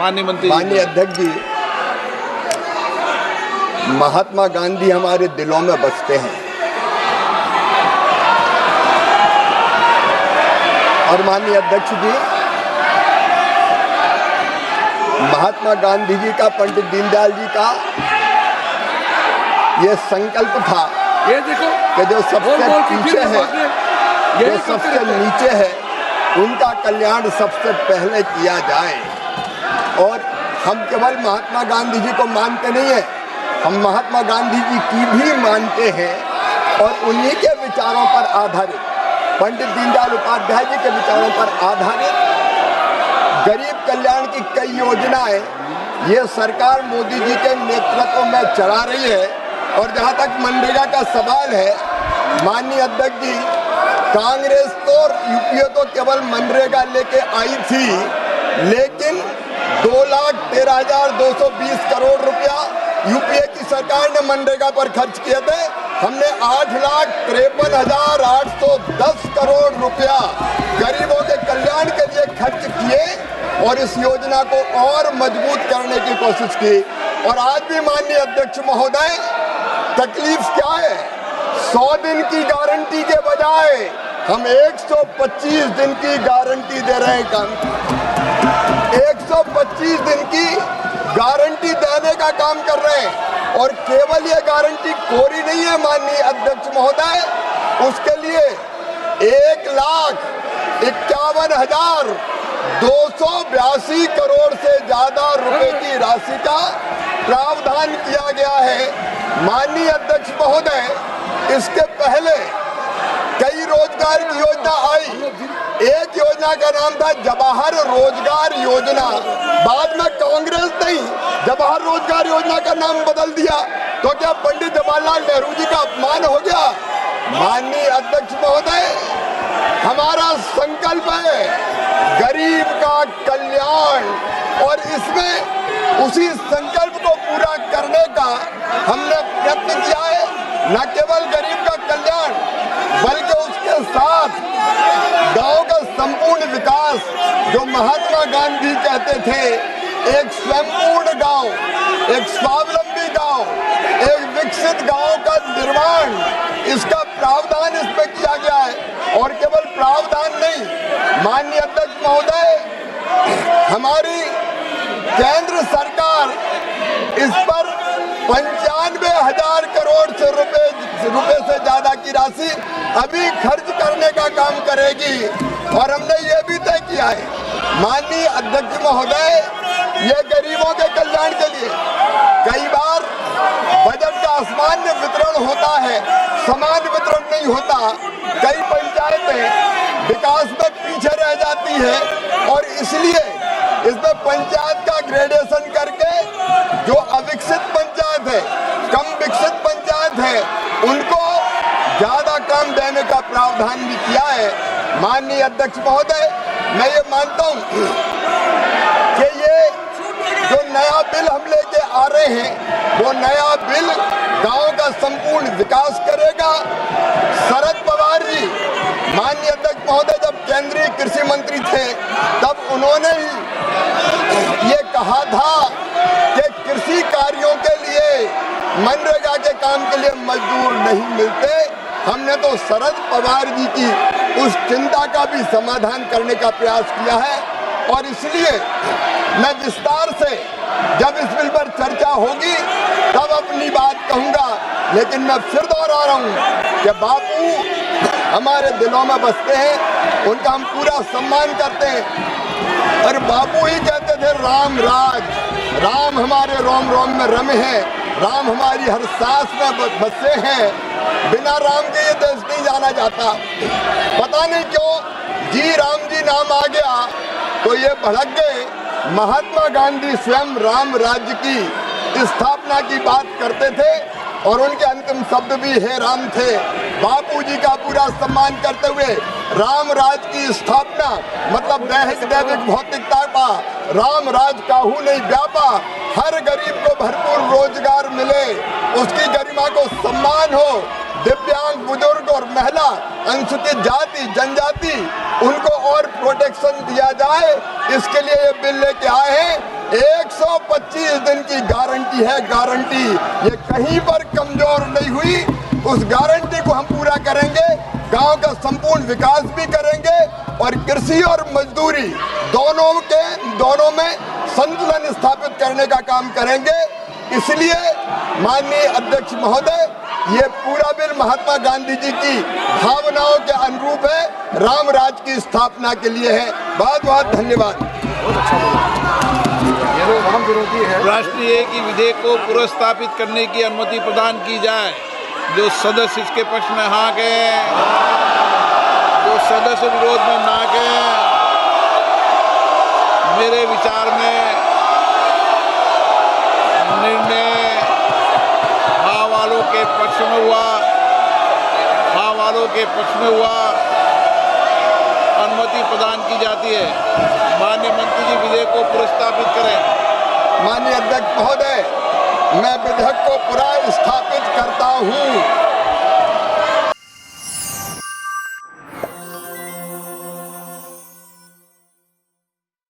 माननीय अध्यक्ष जी, महात्मा गांधी हमारे दिलों में बसते हैं और माननीय अध्यक्ष जी, महात्मा गांधी जी का, पंडित दीनदयाल जी का ये संकल्प था कि जो सबसे पीछे है, जो सबसे नीचे है, उनका कल्याण सबसे पहले किया जाए। और हम केवल महात्मा गांधी जी को मानते नहीं हैं, हम महात्मा गांधी जी की भी मानते हैं और उन्हीं के विचारों पर आधारित, पंडित दीनदयाल उपाध्याय जी के विचारों पर आधारित गरीब कल्याण की कई योजनाएं ये सरकार मोदी जी के नेतृत्व में चला रही है। और जहां तक मनरेगा का सवाल है, माननीय अध्यक्ष जी, कांग्रेस तो यूपीए तो केवल मनरेगा लेके आई थी, लेकिन 2,13,220 करोड़ रुपया यूपीए की सरकार ने मनरेगा पर खर्च किए थे। हमने 8,53,810 करोड़ रुपया गरीबों के कल्याण के लिए खर्च किए और इस योजना को और मजबूत करने की कोशिश की। और आज भी माननीय अध्यक्ष महोदय, तकलीफ क्या है? 100 दिन की गारंटी के बजाय हम 125 दिन की गारंटी दे रहे हैं। 125 दिन की गारंटी देने का काम कर रहे हैं और केवल ये गारंटी कोरी नहीं है माननीय अध्यक्ष महोदय, उसके लिए 1,51,282 करोड़ से ज्यादा रुपए की राशि का प्रावधान किया गया है। माननीय अध्यक्ष महोदय, इसके पहले कई रोजगार की योजना आई। एक योजना का नाम था जवाहर रोजगार योजना, बाद में कांग्रेस ने जवाहर रोजगार योजना का नाम बदल दिया। तो क्या पंडित जवाहरलाल नेहरू जी का अपमान हो गया? माननीय अध्यक्ष महोदय, हमारा संकल्प है गरीब का कल्याण और इसमें उसी संकल्प को पूरा करने का हमने प्रयत्न किया है। न केवल गरीब का कल्याण, बल्कि उसके साथ गांव का संपूर्ण विकास, जो महात्मा गांधी कहते थे, एक स्वयंपूर्ण गांव, एक स्वावलंबी गांव, एक विकसित गांव का निर्माण, इसका प्रावधान इसमें किया गया है। और केवल प्रावधान नहीं, माननीय अध्यक्ष महोदय, हमारी केंद्र सरकार इस पर 95,000 करोड़ रुपए से ज्यादा की राशि अभी खर्च करने का काम करेगी। और हमने ये भी तय किया है माननीय अध्यक्ष महोदय, ये गरीबों के कल्याण के लिए कई बार बजट का असामान्य वितरण होता है, समान वितरण नहीं होता। कई पंचायतें विकास में पीछे रह जाती है और इसलिए इसमें पंचायत का ग्रेडेशन करके जो अविकसित पंचायत है, कम विकसित पंचायत है, उनको ज्यादा काम देने का प्रावधान भी किया है। माननीय अध्यक्ष महोदय, मैं ये मानता हूँ कि ये जो नया बिल हम लेके आ रहे हैं, वो नया बिल गांव का संपूर्ण विकास करेगा। शरद पवार जी, माननीय अध्यक्ष महोदय, जब केंद्रीय कृषि मंत्री थे, तब उन्होंने ही ये कहा था कि कृषि कार्यों के लिए, मनरेगा के काम के लिए मजदूर नहीं मिलते। हमने तो शरद पवार जी की उस चिंता का भी समाधान करने का प्रयास किया है। और इसलिए मैं विस्तार से जब इस बिल पर चर्चा होगी तब अपनी बात कहूंगा, लेकिन मैं फिर दोहरा रहा हूं कि बापू हमारे दिलों में बसते हैं, उनका हम पूरा सम्मान करते हैं। और बापू ही कहते थे राम राज, राम हमारे रोम रोम में रमे हैं, राम हमारी हर सांस में बसे हैं, बिना राम के ये देश नहीं जाना जाता। पता नहीं क्यों जी राम जी नाम आ गया तो ये भड़क गए। महात्मा गांधी स्वयं राम राज्य की स्थापना की बात करते थे और उनके अंतिम शब्द भी हे राम थे। बापूजी का पूरा सम्मान करते हुए राम राज की स्थापना मतलब दैहिक भौतिकता का राम राज काहू नहीं व्यापा, हर गरीब को भरपूर रोजगार मिले, उसकी गरिमा को सम्मान हो, दिव्यांग, बुजुर्ग और महिला, अनुसूचित जाति, जनजाति, उनको और प्रोटेक्शन दिया जाए, इसके लिए ये बिल लेके आए हैं। 125 दिन की गारंटी है, गारंटी ये कहीं पर कमजोर नहीं हुई। उस गारंटी को हम पूरा करेंगे, गांव का संपूर्ण विकास भी करेंगे और कृषि और मजदूरी दोनों में संतुलन स्थापित करने का काम करेंगे। इसलिए माननीय अध्यक्ष महोदय, ये पूरा बिल महात्मा गांधी जी की भावनाओं के अनुरूप है, राम राज की स्थापना के लिए है। बहुत बहुत धन्यवाद। राष्ट्रीय एक ही विधेयक को पुनर्स्थापित करने की अनुमति प्रदान की जाए। जो सदस्य इसके पक्ष में हाँ कहें, जो सदस्य विरोध में ना कहें। मेरे विचार में निर्णय हाँ वालों के पक्ष में हुआ, हाँ वालों के पक्ष में हुआ। अनुमति प्रदान की जाती है। माननीय मंत्री जी विधेयक को पुनर्स्थापित करें। माननीय अध्यक्ष महोदय, मैं विधेयक को पुनः स्थापित करता हूँ।